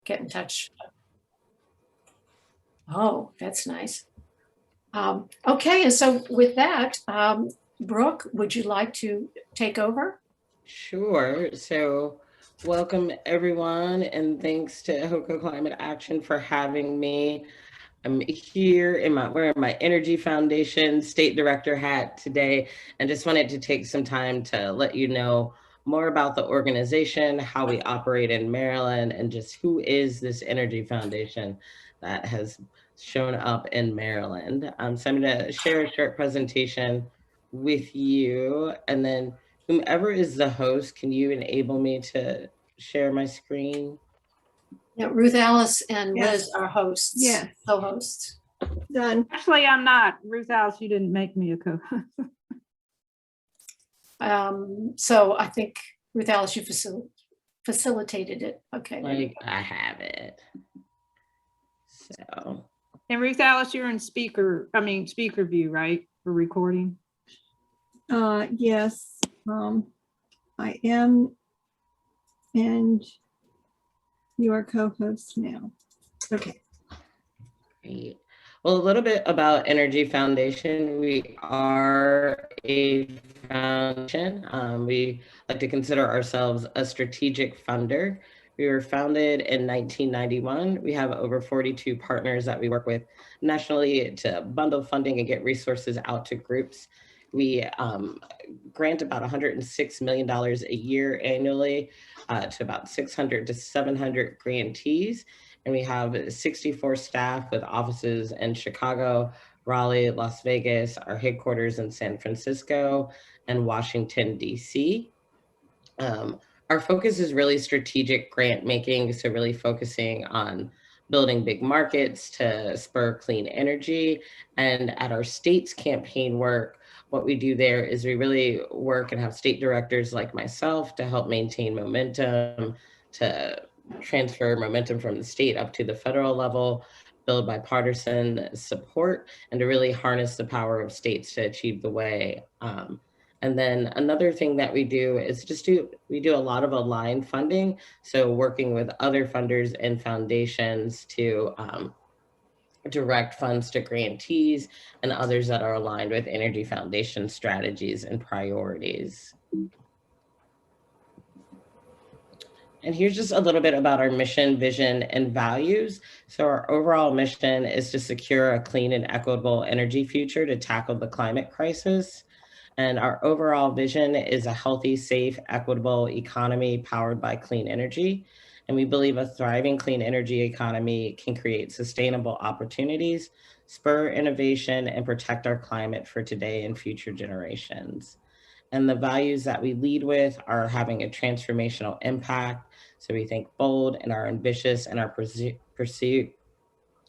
get in touch. Oh, that's nice. Okay, and so with that, Brooke, would you like to take over? Sure. So, welcome everyone, and thanks to HoCoClimateAction for having me. I'm here wearing my Energy Foundation State Director hat today, and just wanted to take some time to let you know more about the organization, how we operate in Maryland, and just who is this Energy Foundation that has shown up in Maryland. So I'm going to share a short presentation with you, and then whomever is the host, can you enable me to share my screen? Yeah, Ruth Alice and Yes. Liz are hosts. Yeah. Co-hosts. Done. Actually, I'm not. Ruth Alice, you didn't make me a co-host. So I think Ruth Alice, you facilitated it. Okay. Like, I have it. So. And Ruth Alice, you're in speaker view, right? For recording? Yes, I am, and you are co-host now. Okay. Great. Well, a little bit about Energy Foundation. We are a foundation. We like to consider ourselves a strategic funder. We were founded in 1991. We have over 42 partners that we work with nationally to bundle funding and get resources out to groups. We grant about $106 million a year annually to about 600 to 700 grantees. And we have 64 staff with offices in Chicago, Raleigh, Las Vegas, our headquarters in San Francisco, and Washington, D.C. Our focus is really strategic grant making, so really focusing on building big markets to spur clean energy. And at our state's campaign work, what we do there is we really work and have state directors like myself to help maintain momentum, to transfer momentum from the state up to the federal level, build bipartisan support, and to really harness the power of states to achieve the way. And then another thing that we do is we do a lot of aligned funding. So working with other funders and foundations to direct funds to grantees and others that are aligned with Energy Foundation strategies and priorities. And here's just a little bit about our mission, vision, and values. So our overall mission is to secure a clean and equitable energy future to tackle the climate crisis. And our overall vision is a healthy, safe, equitable economy powered by clean energy. And we believe a thriving clean energy economy can create sustainable opportunities, spur innovation, and protect our climate for today and future generations. And the values that we lead with are having a transformational impact. So we think bold and are ambitious in our pursuit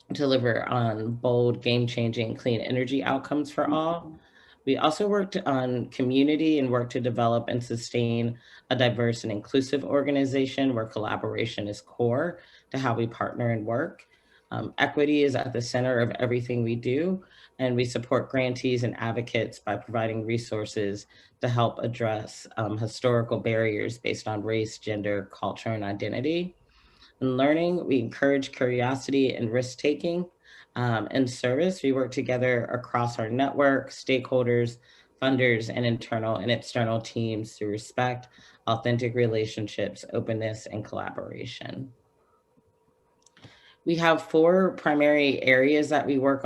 to deliver on bold, game-changing clean energy outcomes for all. We also worked on community and work to develop and sustain a diverse and inclusive organization where collaboration is core to how we partner and work. Equity is at the center of everything we do, and we support grantees and advocates by providing resources to help address historical barriers based on race, gender, culture, and identity. In learning, we encourage curiosity and risk-taking. In service, we work together across our network, stakeholders, funders, and internal and external teams to respect authentic relationships, openness, and collaboration. We have 4 primary areas that we work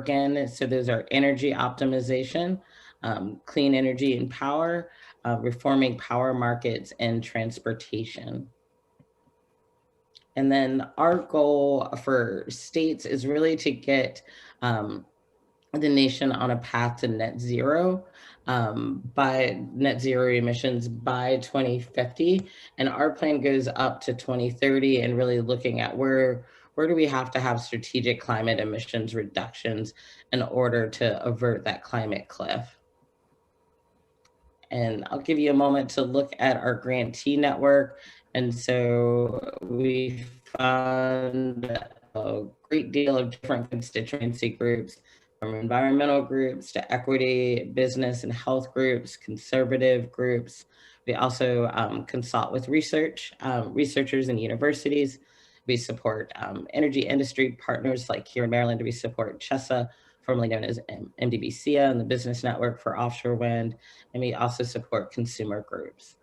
in. So those are energy optimization, clean energy and power, reforming power markets, and transportation. And then our goal for states is really to get the nation on a path to net zero by net zero emissions by 2050. And our plan goes up to 2030 and really looking at where do we have to have strategic climate emissions reductions in order to avert that climate cliff. And I'll give you a moment to look at our grantee network. And so we fund a great deal of different constituency groups, from environmental groups to equity, business and health groups, conservative groups. We also consult with researchers and universities, We support energy industry partners like here in Maryland. We support CHESA, formerly known as MDBCA, and the Business Network for Offshore Wind. And we also support consumer groups.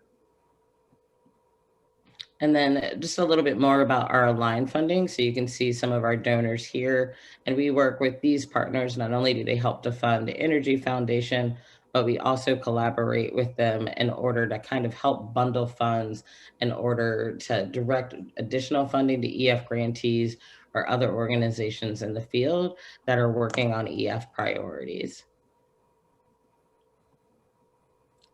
And then just a little bit more about our aligned funding. So you can see some of our donors here, and we work with these partners. Not only do they help to fund the Energy Foundation, but we also collaborate with them in order to kind of help bundle funds in order to direct additional funding to EF grantees or other organizations in the field that are working on EF priorities.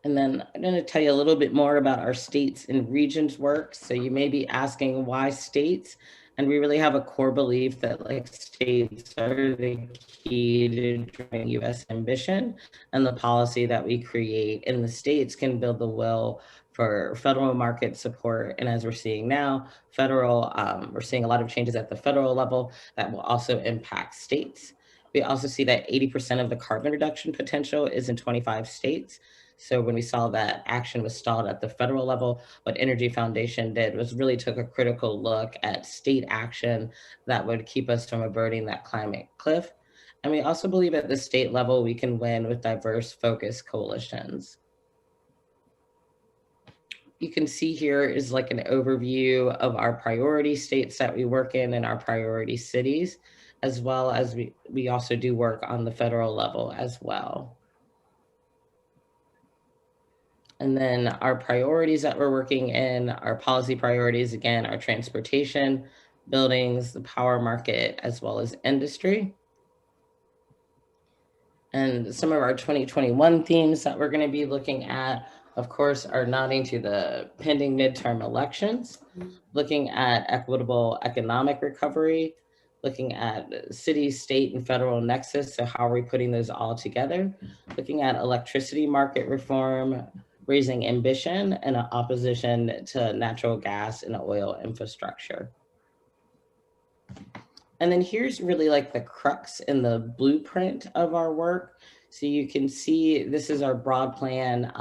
And then I'm going to tell you a little bit more about our states and regions work. So you may be asking why states, and we really have a core belief that like states are the key to driving U.S. ambition, and the policy that we create in the states can build the will for federal market support. And as we're seeing now, we're seeing a lot of changes at the federal level that will also impact states. We also see that 80% of the carbon reduction potential is in 25 states. So when we saw that action was stalled at the federal level, what Energy Foundation did was really took a critical look at state action that would keep us from averting that climate cliff. And we also believe at the state level, we can win with diverse focused coalitions. You can see here is like an overview of our priority states that we work in and our priority cities, as well as we also do work on the federal level as well. And then our priorities that we're working in, our policy priorities, again, are transportation, buildings, the power market, as well as industry. And some of our 2021 themes that we're going to be looking at, of course, are nodding to the pending midterm elections, looking at equitable economic recovery, looking at city, state, and federal nexus. So how are we putting those all together? Looking at electricity market reform, raising ambition, and an opposition to natural gas and oil infrastructure. And then here's really like the crux and the blueprint of our work. So you can see this is our broad plan.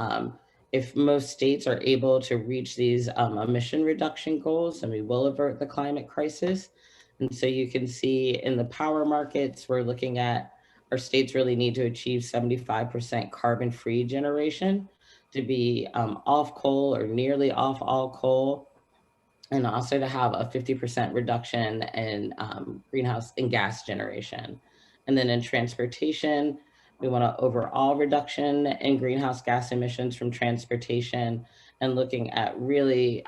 If most states are able to reach these emission reduction goals, then we will avert the climate crisis. And so you can see in the power markets, we're looking at our states really need to achieve 75% carbon-free generation to be off coal or nearly off all coal, and also to have a 50% reduction in greenhouse and gas generation. And then in transportation, we want an overall reduction in greenhouse gas emissions from transportation, and looking at really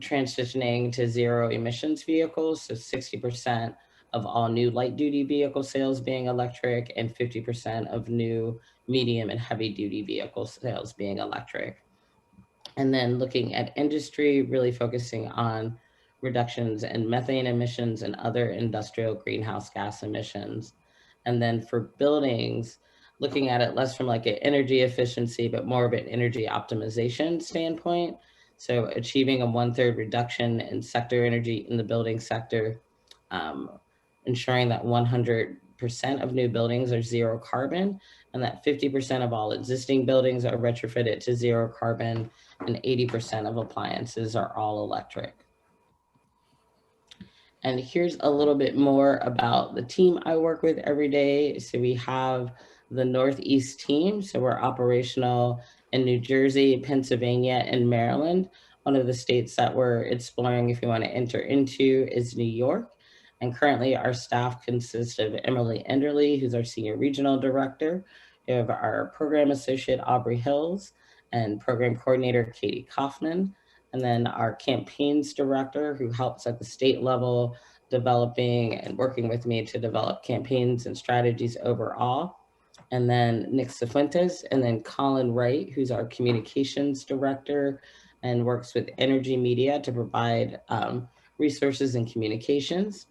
transitioning to zero emissions vehicles. So 60% of all new light duty vehicle sales being electric, and 50% of new medium and heavy duty vehicle sales being electric. And then looking at industry, really focusing on reductions in methane emissions and other industrial greenhouse gas emissions. And then for buildings, looking at it less from like an energy efficiency, but more of an energy optimization standpoint. So achieving a 1/3 reduction in sector energy in the building sector, ensuring that 100% of new buildings are zero carbon, and that 50% of all existing buildings are retrofitted to zero carbon, and 80% of appliances are all electric. And here's a little bit more about the team I work with every day. So we have the Northeast team. So we're operational in New Jersey, Pennsylvania, and Maryland. One of the states that we're exploring if you want to enter into is New York. And currently our staff consists of Emily Enderly, who's our Senior Regional Director. We have our Program Associate, Aubrey Hills, and Program Coordinator, Katie Kaufman. And then our Campaigns Director, who helps at the state level, developing and working with me to develop campaigns and strategies overall. And then Nick Cifuentes, and then Colin Wright, who's our Communications Director and works with Energy Media to provide resources and communications.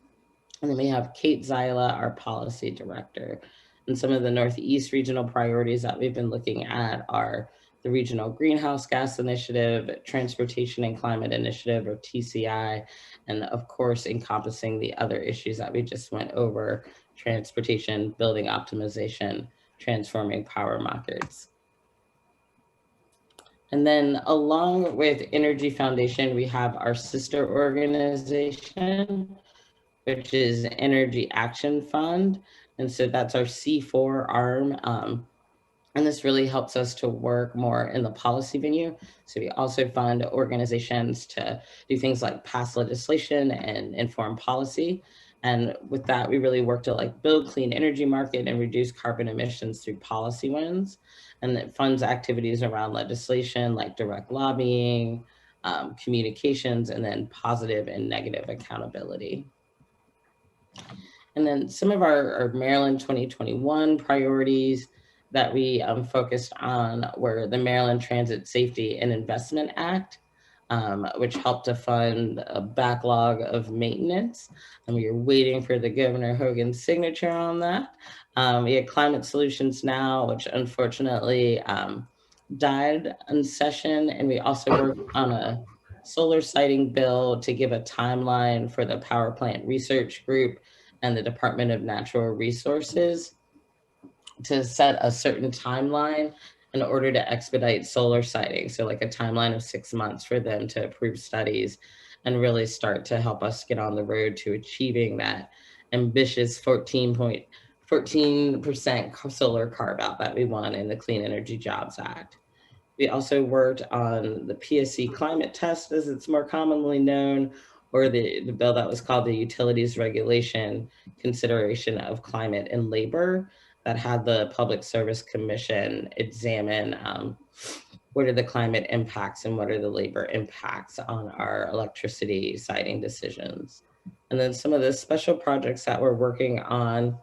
And then we have Kate Zyla, our Policy Director. And some of the Northeast regional priorities that we've been looking at are the Regional Greenhouse Gas Initiative, Transportation and Climate Initiative, or TCI, and of course, encompassing the other issues that we just went over: transportation, building optimization, transforming power markets. And then along with Energy Foundation, we have our sister organization, which is Energy Action Fund. And so that's our C4 arm. And this really helps us to work more in the policy venue. So we also fund organizations to do things like pass legislation and inform policy. And with that, we really work to like build clean energy market and reduce carbon emissions through policy wins. And it funds activities around legislation like direct lobbying, communications, and then positive and negative accountability. And then some of our Maryland 2021 priorities that we focused on were the Maryland Transit Safety and Investment Act, which helped to fund a backlog of maintenance. And we were waiting for the Governor Hogan's signature on that. We had Climate Solutions Now, which unfortunately died in session. And we also worked on a solar siting bill to give a timeline for the power plant research group and the Department of Natural Resources to set a certain timeline in order to expedite solar siting. So like a timeline of 6 months for them to approve studies and really start to help us get on the road to achieving that ambitious 14% solar carve out that we want in the Clean Energy Jobs Act. We also worked on the PSC climate test, as it's more commonly known, or the bill that was called the Utilities Regulation Consideration of Climate and Labor, that had the Public Service Commission examine what are the climate impacts and what are the labor impacts on our electricity siting decisions. And then some of the special projects that we're working on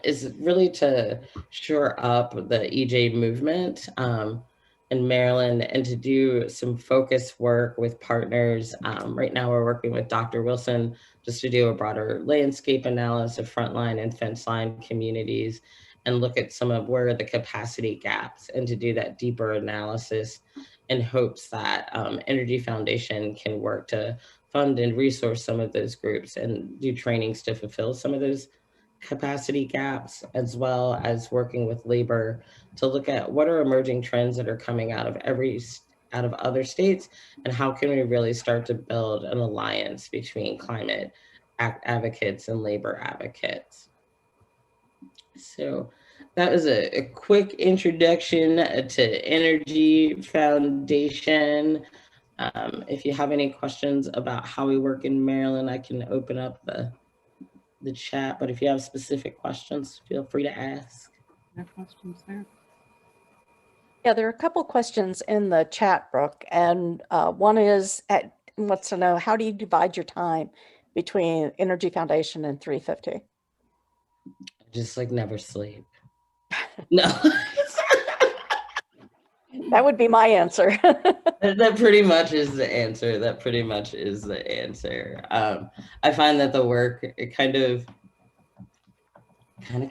is really to shore up the EJ movement in Maryland and to do some focused work with partners. Right now we're working with Dr. Wilson just to do a broader landscape analysis of frontline and fence line communities and look at some of where are the capacity gaps and to do that deeper analysis in hopes that Energy Foundation can work to fund and resource some of those groups and do trainings to fulfill some of those capacity gaps, as well as working with labor to look at what are emerging trends that are coming out of other states, and how can we really start to build an alliance between climate advocates and labor advocates. So that was a quick introduction to Energy Foundation. If you have any questions about how we work in Maryland, I can open up the chat, but if you have specific questions, feel free to ask. No questions there. Yeah, there are a couple questions in the chat, Brooke, and one is wants to know, how do you divide your time between Energy Foundation and 350? Just like never sleep. No. That would be my answer. That pretty much is the answer. That pretty much is the answer. I find that the work, it kind of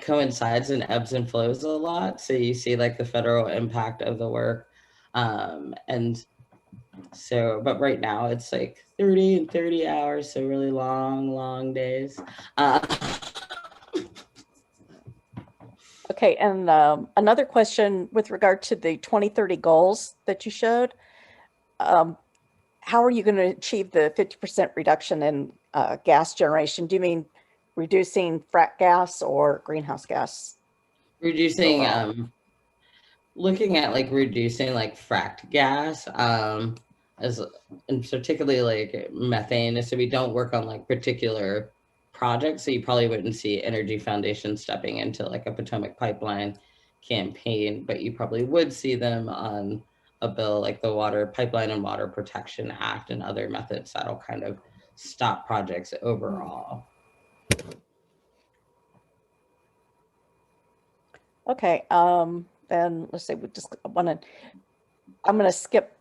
coincides and ebbs and flows a lot. So you see like the federal impact of the work. And so, but right now it's like 30 and 30 hours. So really long days. Okay, and another question with regard to the 2030 goals that you showed. How are you going to achieve the 50% reduction in gas generation? Do you mean reducing frack gas or greenhouse gas? Reducing, looking at like reducing like fracked gas, and particularly like methane. So we don't work on like particular projects. So you probably wouldn't see Energy Foundation stepping into like a Potomac pipeline campaign, but you probably would see them on a bill like the Water Pipeline and Water Protection Act and other methods that'll kind of stop projects overall. Okay, then let's see, I'm going to skip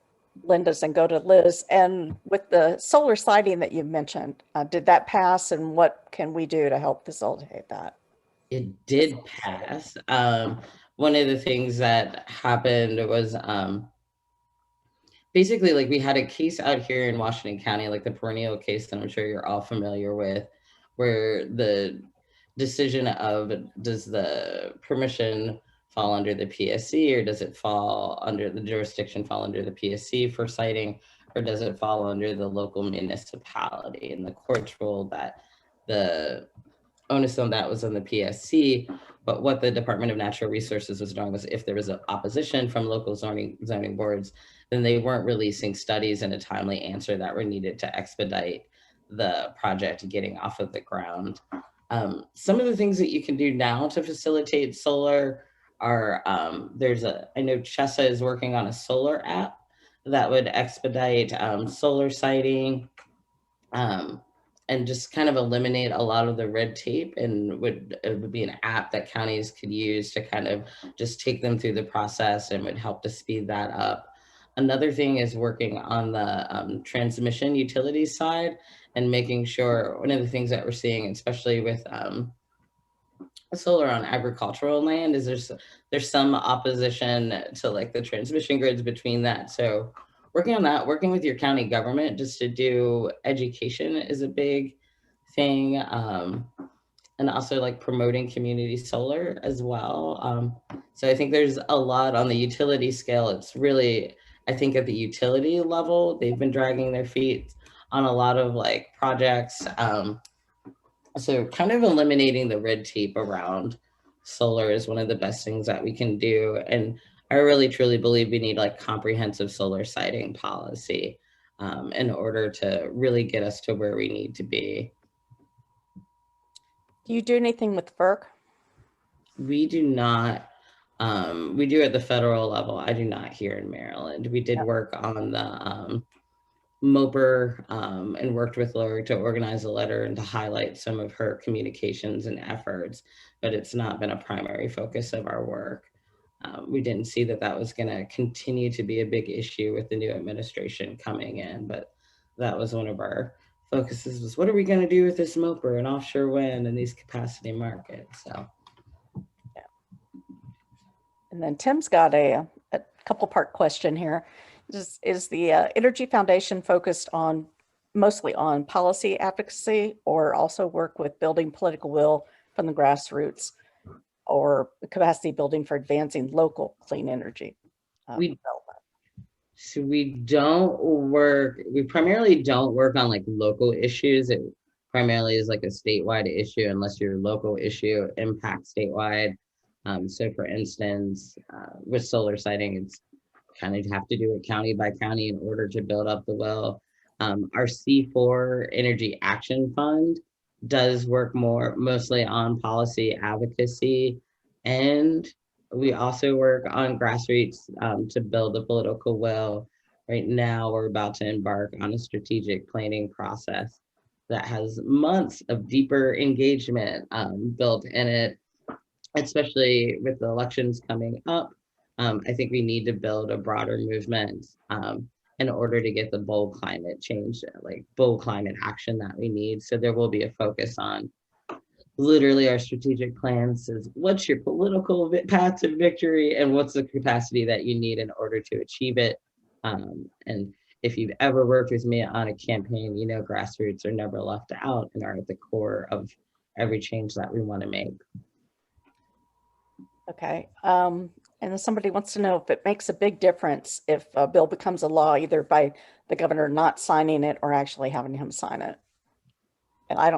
Linda's and go to Liz. And with the solar siting that you mentioned, did that pass, and what can we do to help facilitate that? It did pass. One of the things that happened was basically like we had a case out here in Washington County, like the perennial case that I'm sure you're all familiar with, where the decision of does the permission fall under the PSC, or does it fall under the jurisdiction, fall under the PSC for siting, or does it fall under the local municipality? And the courts ruled that the onus on that was on the PSC, but what the Department of Natural Resources was doing was if there was an opposition from local zoning boards, then they weren't releasing studies in a timely answer that were needed to expedite the project getting off of the ground. Some of the things that you can do now to facilitate solar are, I know Chessa is working on a solar app that would expedite solar siting, and just kind of eliminate a lot of the red tape, and it would be an app that counties could use to kind of just take them through the process, and would help to speed that up. Another thing is working on the transmission utility side, and making sure, one of the things that we're seeing, especially with solar on agricultural land, is there's some opposition to like the transmission grids between that. So working on that, working with your county government just to do education is a big thing. And also like promoting community solar as well. So I think there's a lot on the utility scale. It's really, I think at the utility level, they've been dragging their feet on a lot of like projects. So kind of eliminating the red tape around solar is one of the best things that we can do. And I really truly believe we need like comprehensive solar siting policy in order to really get us to where we need to be. Do you do anything with FERC? We do not. We do at the federal level. I do not here in Maryland. We did work on the MOPR and worked with Lori to organize a letter and to highlight some of her communications and efforts, but it's not been a primary focus of our work. We didn't see that that was going to continue to be a big issue with the new administration coming in, but that was one of our focuses, was what are we going to do with this MOPR and offshore wind and these capacity markets? So, yeah. And then Tim's got a couple part question here. Is the Energy Foundation focused on mostly on policy advocacy, or also work with building political will from the grassroots, or capacity building for advancing local clean energy development? So we primarily don't work on like local issues. It primarily is like a statewide issue unless your local issue impacts statewide. So for instance, with solar siting, it's kind of have to do it county by county in order to build up the well. Our C4 Energy Action Fund does work mostly on policy advocacy, and we also work on grassroots to build a political will. Right now, we're about to embark on a strategic planning process that has months of deeper engagement built in it, especially with the elections coming up. I think we need to build a broader movement in order to get the bold climate change, like bold climate action that we need. So there will be a focus on literally our strategic plan says, what's your political path to victory and what's the capacity that you need in order to achieve it? And if you've ever worked with me on a campaign, you know grassroots are never left out and are at the core of every change that we want to make. Okay. And then somebody wants to know if it makes a big difference if a bill becomes a law, either by the governor not signing it or actually having him sign it. And I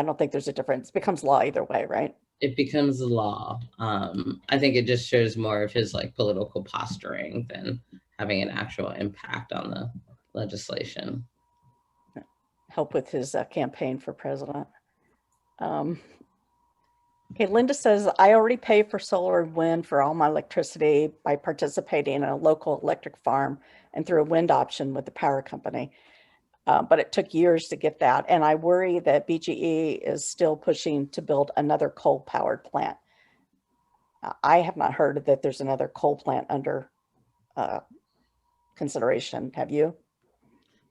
don't think there's a difference. It becomes law either way, right? It becomes a law. I think it just shows more of his like political posturing than having an actual impact on the legislation. Help with his campaign for president. Okay, Linda says, I already pay for solar and wind for all my electricity by participating in a local electric farm and through a wind option with the power company. But it took years to get that. And I worry that BGE is still pushing to build another coal-powered plant. I have not heard that there's another coal plant under consideration. Have you?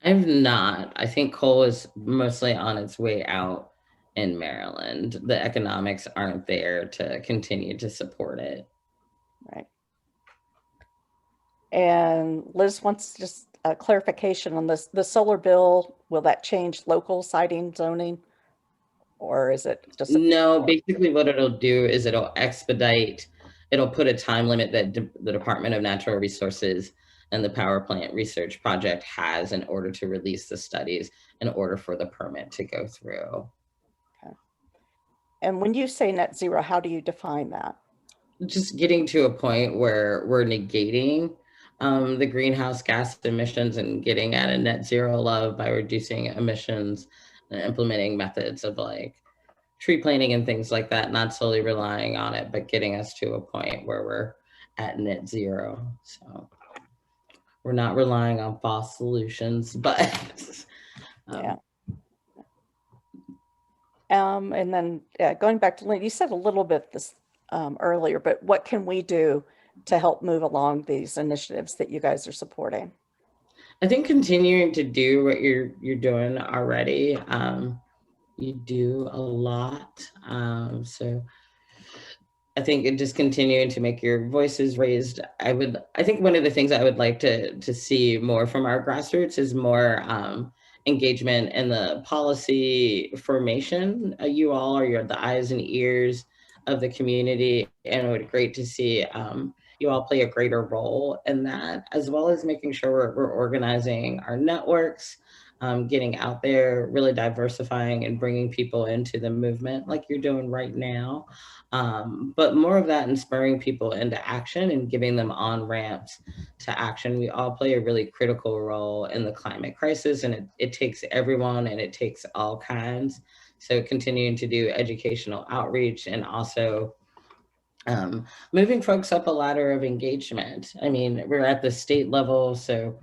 I have not. I think coal is mostly on its way out in Maryland. The economics aren't there to continue to support it. Right. And Liz wants just a clarification on this. The solar bill, will that change local siting zoning? Or is it just? No, basically what it'll do is it'll expedite it'll put a time limit that the Department of Natural Resources and the power plant research project has in order to release the studies, in order for the permit to go through. And when you say net zero, how do you define that? Just getting to a point where we're negating the greenhouse gas emissions and getting at a net zero level by reducing emissions and implementing methods of like tree planting and things like that, not solely relying on it, but getting us to a point where we're at net zero. So we're not relying on fossil solutions, but Yeah. And then going back to Lynn, you said a little bit this earlier, but what can we do to help move along these initiatives that you guys are supporting? I think continuing to do what you're doing already. You do a lot. So I think it just continuing to make your voices raised. I think one of the things I would like to see more from our grassroots is more engagement in the policy formation. You all are the eyes and ears of the community, and it would be great to see you all play a greater role in that, as well as making sure we're organizing our networks, getting out there, really diversifying and bringing people into the movement like you're doing right now. But more of that and spurring people into action and giving them on ramps to action. We all play a really critical role in the climate crisis, and it takes everyone and it takes all kinds. So continuing to do educational outreach and also moving folks up a ladder of engagement. I mean, we're at the state level, so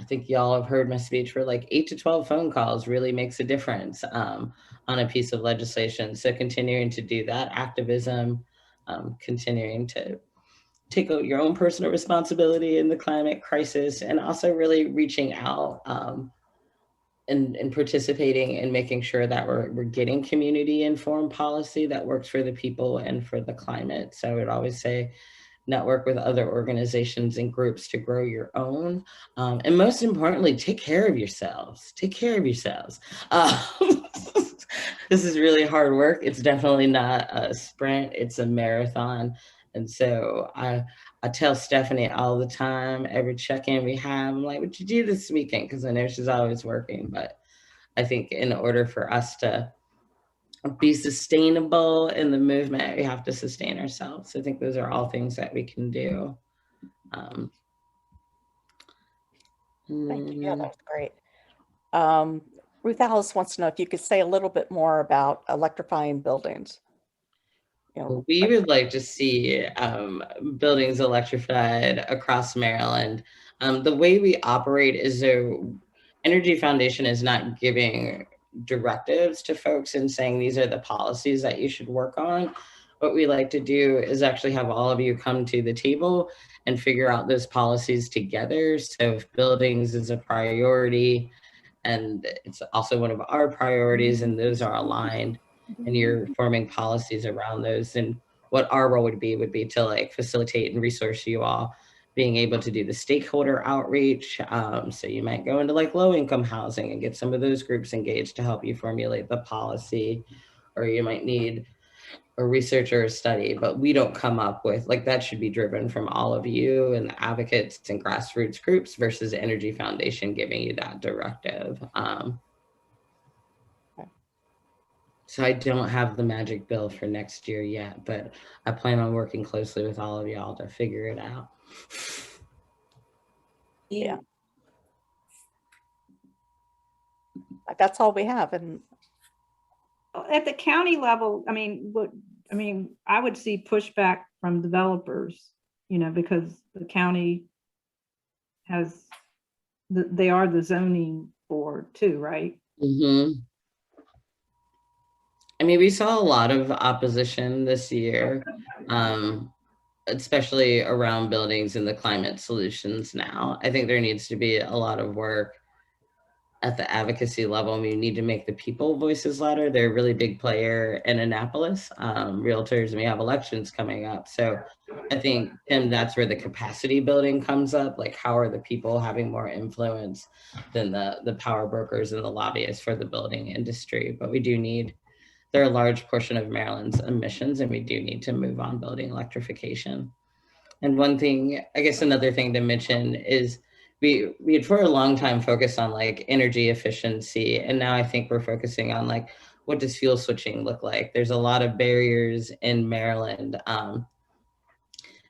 I think y'all have heard my speech where like 8 to 12 phone calls really makes a difference on a piece of legislation. So continuing to do that activism, continuing to take your own personal responsibility in the climate crisis, and also really reaching out and participating and making sure that we're getting community informed policy that works for the people and for the climate. So I would always say, network with other organizations and groups to grow your own. And most importantly, take care of yourselves. Take care of yourselves. This is really hard work. It's definitely not a sprint, it's a marathon. And so I tell Stephanie all the time, every check-in we have, I'm like, what'd you do this weekend? Because I know she's always working. But I think in order for us to be sustainable in the movement, we have to sustain ourselves. I think those are all things that we can do. Thank you. Yeah, that was great. Ruth Alice wants to know if you could say a little bit more about electrifying buildings. You know, we would like to see buildings electrified across Maryland. The way we operate is though Energy Foundation is not giving directives to folks and saying these are the policies that you should work on. What we like to do is actually have all of you come to the table and figure out those policies together. So if buildings is a priority and it's also one of our priorities and those are aligned and you're forming policies around those, and what our role would be to like facilitate and resource you all being able to do the stakeholder outreach. So you might go into like low income housing and get some of those groups engaged to help you formulate the policy, or you might need a research or a study, but we don't come up with, like that should be driven from all of you and the advocates and grassroots groups versus Energy Foundation giving you that directive. So I don't have the magic bill for next year yet, but I plan on working closely with all of y'all to figure it out. yeah. That's all we have. And At the county level, I mean, I would see pushback from developers, you know, because the county has, they are the zoning board too, right? Mm-hmm. I mean, we saw a lot of opposition this year, especially around buildings and the climate solutions now. I think there needs to be a lot of work at the advocacy level. We need to make the people voices louder. They're a really big player in Annapolis, realtors, and we have elections coming up. So I think, Tim, that's where the capacity building comes up. Like, how are the people having more influence than the power brokers and the lobbyists for the building industry? But we do need they're a large portion of Maryland's emissions, and we do need to move on building electrification. And one thing, I guess another thing to mention is we had for a long time focused on like energy efficiency. And now I think we're focusing on like, what does fuel switching look like? There's a lot of barriers in Maryland.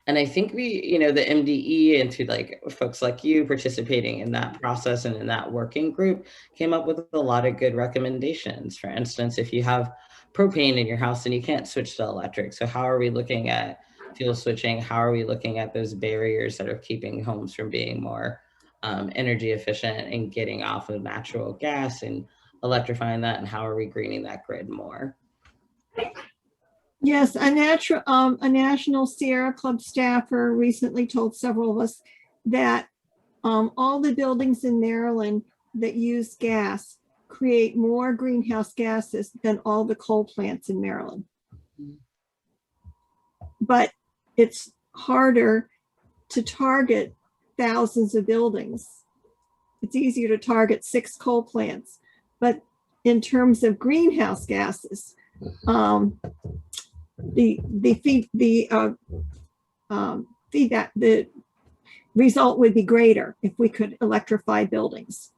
And I think we, the MDE and to like folks like you participating in that process and in that working group came up with a lot of good recommendations. For instance, if you have propane in your house and you can't switch to electric, so how are we looking at fuel switching? How are we looking at those barriers that are keeping homes from being more energy efficient and getting off of natural gas and electrifying that? And how are we greening that grid more? Yes, a National Sierra Club staffer recently told several of us that all the buildings in Maryland that use gas create more greenhouse gases than all the coal plants in Maryland. But it's harder to target thousands of buildings. It's easier to target 6 coal plants. But in terms of greenhouse gases, the result would be greater if we could electrify buildings.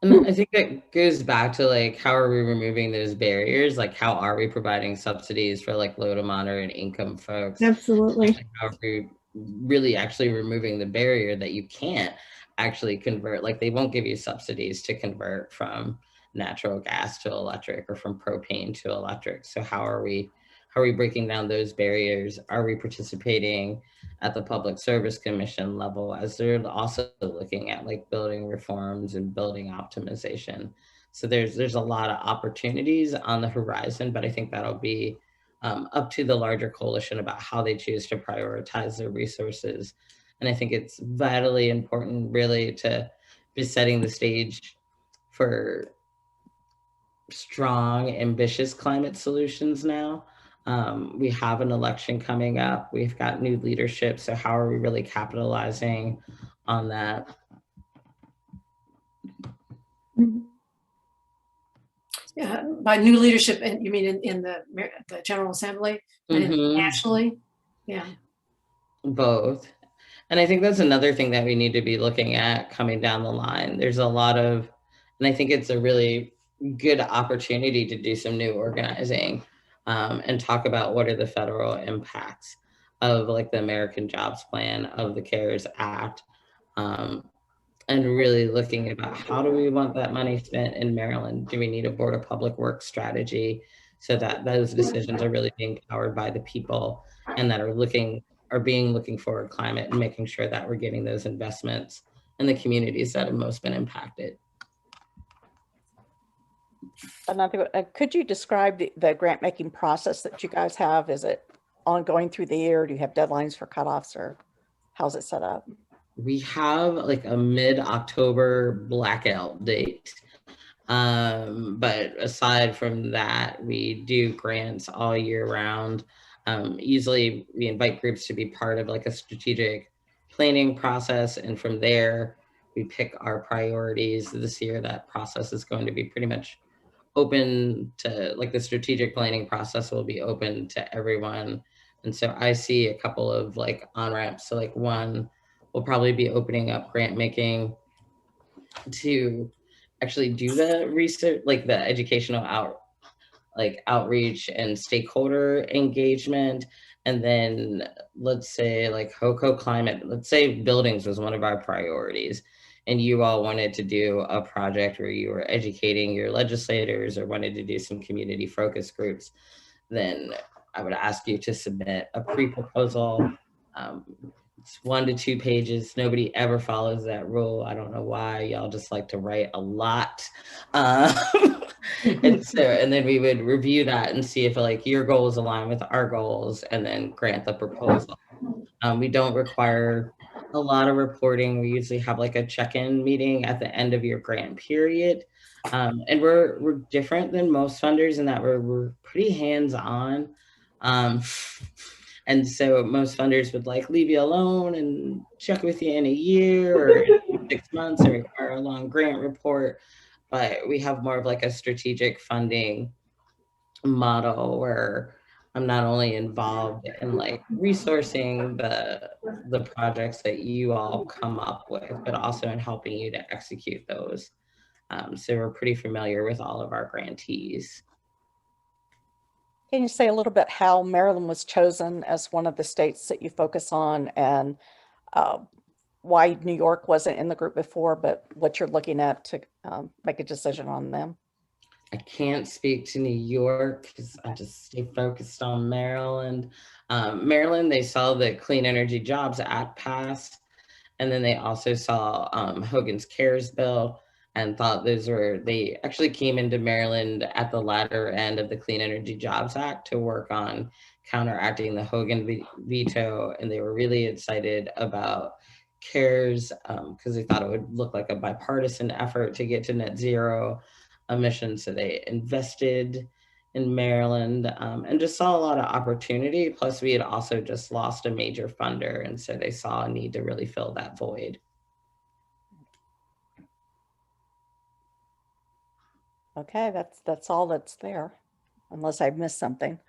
And I think that goes back to like, how are we removing those barriers? Like, how are we providing subsidies for like low to moderate income folks? Absolutely. Like, how are we really actually removing the barrier that you can't actually convert? Like, they won't give you subsidies to convert from natural gas to electric or from propane to electric. So how are we breaking down those barriers? Are we participating at the Public Service Commission level as they're also looking at like building reforms and building optimization? So there's a lot of opportunities on the horizon, but I think that'll be up to the larger coalition about how they choose to prioritize their resources. And I think it's vitally important really to be setting the stage for strong, ambitious climate solutions now. We have an election coming up. We've got new leadership. So how are we really capitalizing on that? Yeah, by new leadership, and you mean in the General Assembly and nationally? Yeah. Both. And I think that's another thing that we need to be looking at coming down the line. There's a lot of, and I think it's a really good opportunity to do some new organizing and talk about what are the federal impacts of like the American Jobs Plan, of the CARES Act, and really looking about how do we want that money spent in Maryland? Do we need a Board of Public Works strategy so that those decisions are really being powered by the people and that are being looking forward climate and making sure that we're getting those investments in the communities that have most been impacted. Another, could you describe the grant making process that you guys have? Is it ongoing through the year? Do you have deadlines for cutoffs, or how's it set up? We have like a mid-October blackout date. But aside from that, we do grants all year round. Usually we invite groups to be part of like a strategic planning process. And from there, we pick our priorities. This year, that process is going to be pretty much open to, like, the strategic planning process will be open to everyone. And so I see a couple of like on-ramps. So like one, we'll probably be opening up grant making to actually do the research, like the educational outreach and stakeholder engagement. And then let's say like let's say buildings was one of our priorities, and you all wanted to do a project where you were educating your legislators or wanted to do some community focus groups, then I would ask you to submit a pre-proposal. It's 1 to 2 pages. Nobody ever follows that rule. I don't know why. Y'all just like to write a lot. And then we would review that and see if like your goals align with our goals, and then grant the proposal. We don't require a lot of reporting. We usually have like a check-in meeting at the end of your grant period. And we're different than most funders in that we're pretty hands-on. And so most funders would like leave you alone and check with you in a year or in 6 months and require a long grant report. But we have more of like a strategic funding model where I'm not only involved in like resourcing the projects that you all come up with, but also in helping you to execute those. So we're pretty familiar with all of our grantees. Can you say a little bit how Maryland was chosen as one of the states that you focus on, and why New York wasn't in the group before, but what you're looking at to make a decision on them? I can't speak to New York because I just stay focused on Maryland. Maryland, they saw the Clean Energy Jobs Act passed, and then they also saw Hogan's CARES bill and thought they actually came into Maryland at the latter end of the Clean Energy Jobs Act to work on counteracting the Hogan veto. And they were really excited about CARES because they thought it would look like a bipartisan effort to get to net zero emissions. So they invested in Maryland and just saw a lot of opportunity. Plus we had also just lost a major funder. And so they saw a need to really fill that void. Okay, that's all that's there, unless I've missed something.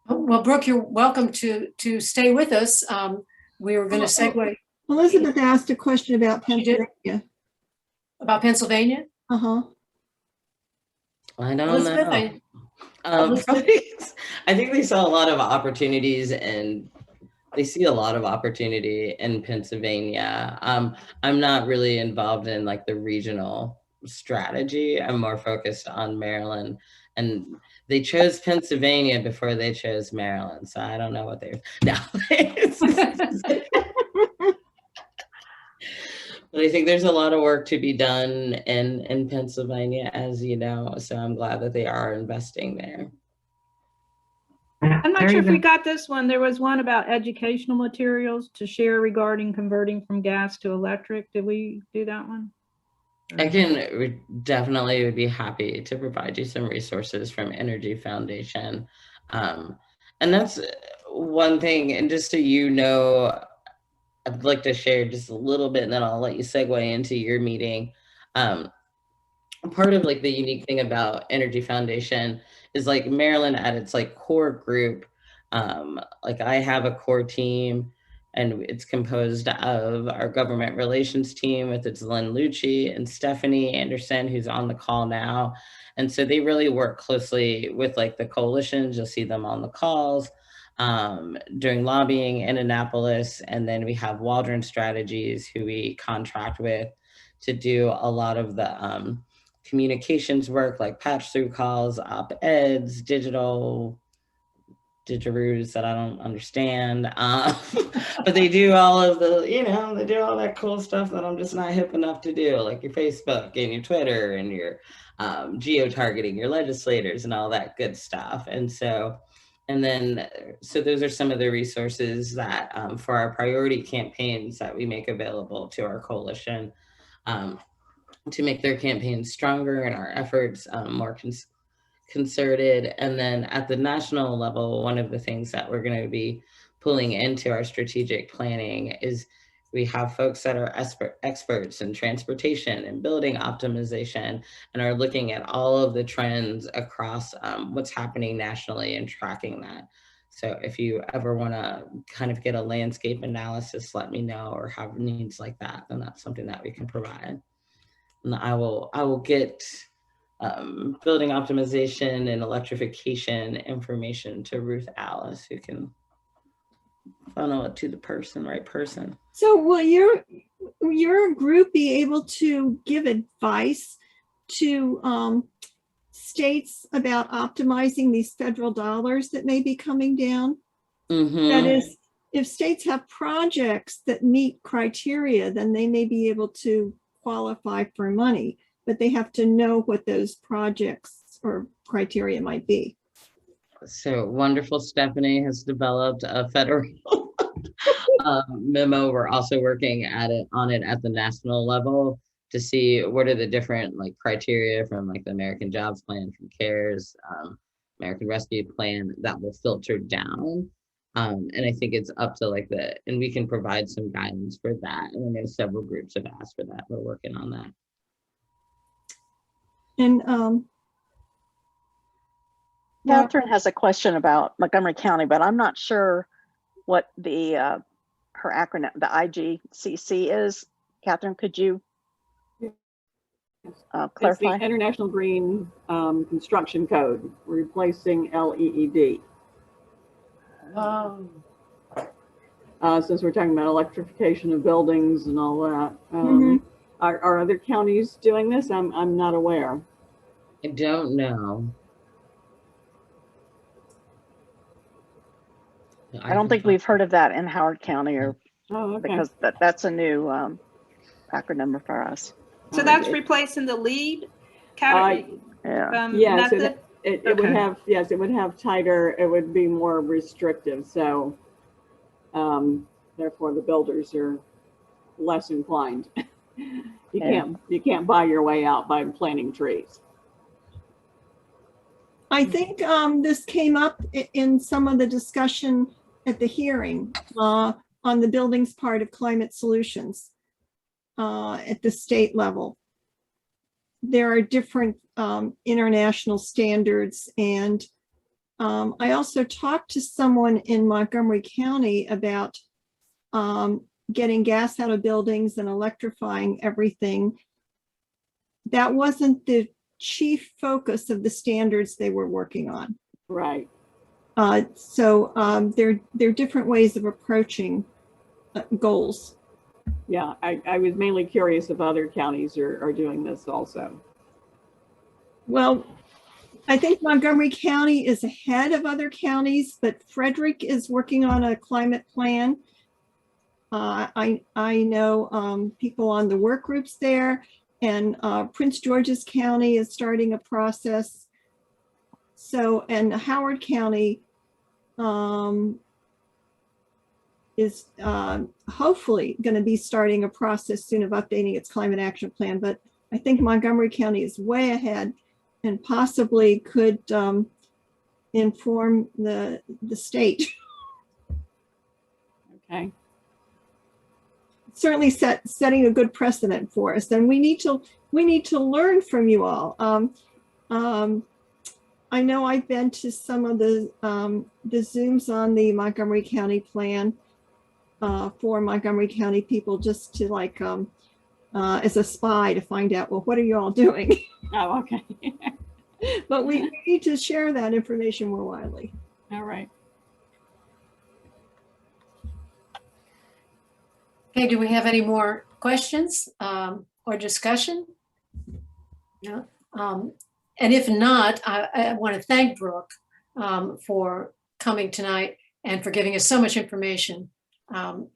Well, Brooke, you're welcome to stay with us. We were going to segue. Elizabeth asked a question about She did? Pennsylvania. About Pennsylvania? Uh-huh. I don't Elizabeth, know. Elizabeth? I think they saw a lot of opportunities, and they see a lot of opportunity in Pennsylvania. I'm not really involved in like the regional strategy. I'm more focused on Maryland, and they chose Pennsylvania before they chose Maryland. So I don't know what they're no. But I think there's a lot of work to be done in Pennsylvania, as you know. So I'm glad that they are investing there. I'm not sure if we got this one. There was one about educational materials to share regarding converting from gas to electric. Did we do that one? We definitely would be happy to provide you some resources from Energy Foundation. And that's one thing, and just so you know, I'd like to share just a little bit and then I'll let you segue into your meeting. Part of like the unique thing about Energy Foundation is like Maryland at its like core group. Like I have a core team and it's composed of our government relations team with its Lynn Lucci and Stephanie Anderson, who's on the call now. And so they really work closely with like the coalitions. You'll see them on the calls during lobbying in Annapolis. And then we have Waldron Strategies, who we contract with to do a lot of the communications work, like patch through calls, op-eds, didgeroos that I don't understand. But they do all of the, they do all that cool stuff that I'm just not hip enough to do, like your Facebook and your Twitter and your geo-targeting, your legislators and all that good stuff. And so those are some of the resources that for our priority campaigns that we make available to our coalition to make their campaigns stronger and our efforts more concerted. And then at the national level, one of the things that we're going to be pulling into our strategic planning is we have folks that are experts in transportation and building optimization and are looking at all of the trends across what's happening nationally and tracking that. So if you ever want to kind of get a landscape analysis, let me know, or have needs like that, then that's something that we can provide. And I will get building optimization and electrification information to Ruth Alice, who can funnel it to the right person. So will your group be able to give advice to states about optimizing these federal dollars that may be coming down? Mm-hmm. That is, if states have projects that meet criteria, then they may be able to qualify for money, but they have to know what those projects or criteria might be. So wonderful. Stephanie has developed a federal memo. We're also working on it at the national level to see what are the different like criteria from like the American Jobs Plan, from CARES, American Rescue Plan that will filter down. And I think it's up to and we can provide some guidance for that. And I know several groups have asked for that. We're working on that. And Catherine has a question about Montgomery County, but I'm not sure what the her acronym, the IGCC is. Catherine, could you It's clarify? the International Green Construction Code, replacing LEED. Since we're talking about electrification of buildings and all that, are other counties doing this? I'm not aware. I don't know. I don't think we've heard of that in Howard County, or Oh, okay. because that's a new acronym for us. So that's replacing the lead category Yeah. Yes, method? it would Okay. have, yes, it would have tighter, it would be more restrictive. So therefore the builders are less inclined. You can't buy your way out by planting trees. I think this came up in some of the discussion at the hearing on the buildings part of climate solutions at the state level. There are different international standards, and I also talked to someone in Montgomery County about getting gas out of buildings and electrifying everything. That wasn't the chief focus of the standards they were working on. Right. So there are different ways of approaching goals. Yeah, I was mainly curious if other counties are doing this also. Well, I think Montgomery County is ahead of other counties, but Frederick is working on a climate plan. I know people on the work groups there, and Prince George's County is starting a process. So, and Howard County is hopefully going to be starting a process soon of updating its climate action plan. But I think Montgomery County is way ahead and possibly could inform the state. Okay. Certainly setting a good precedent for us, and we need to learn from you all. I know I've been to some of the Zooms on the Montgomery County plan for Montgomery County people, just to like as a spy to find out, well, what are you all doing? Oh, okay. But we need to share that information more widely. All right. Okay, do we have any more questions or discussion? No. And if not, I want to thank Brooke for coming tonight and for giving us so much information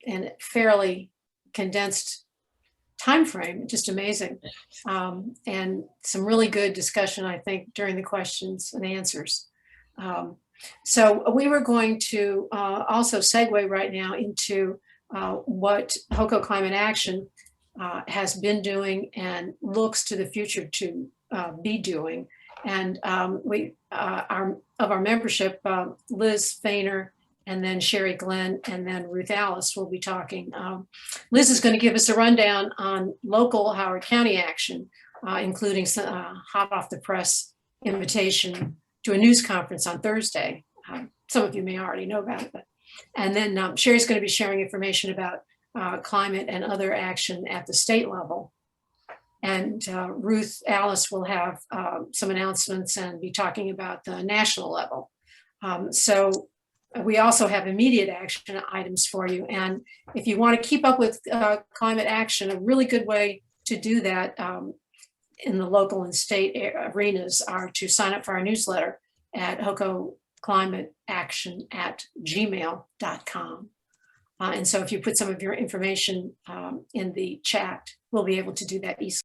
in a fairly condensed time frame. Just amazing. And some really good discussion, I think, during the questions and answers. So we were going to also segue right now into what HoCoClimateAction has been doing and looks to the future to be doing. And we of our membership, Liz Fainer, and then Sherry Glenn, and then Ruth Alice will be talking. Liz is going to give us a rundown on local Howard County action, including some hot off the press invitation to a news conference on Thursday. Some of you may already know about it, but. And then Sherry's going to be sharing information about climate and other action at the state level. And Ruth Alice will have some announcements and be talking about the national level. So we also have immediate action items for you. And if you want to keep up with climate action, a really good way to do that in the local and state arenas are to sign up for our newsletter at HoCoClimateAction@gmail.com. And so if you put some of your information in the chat, we'll be able to do that easily.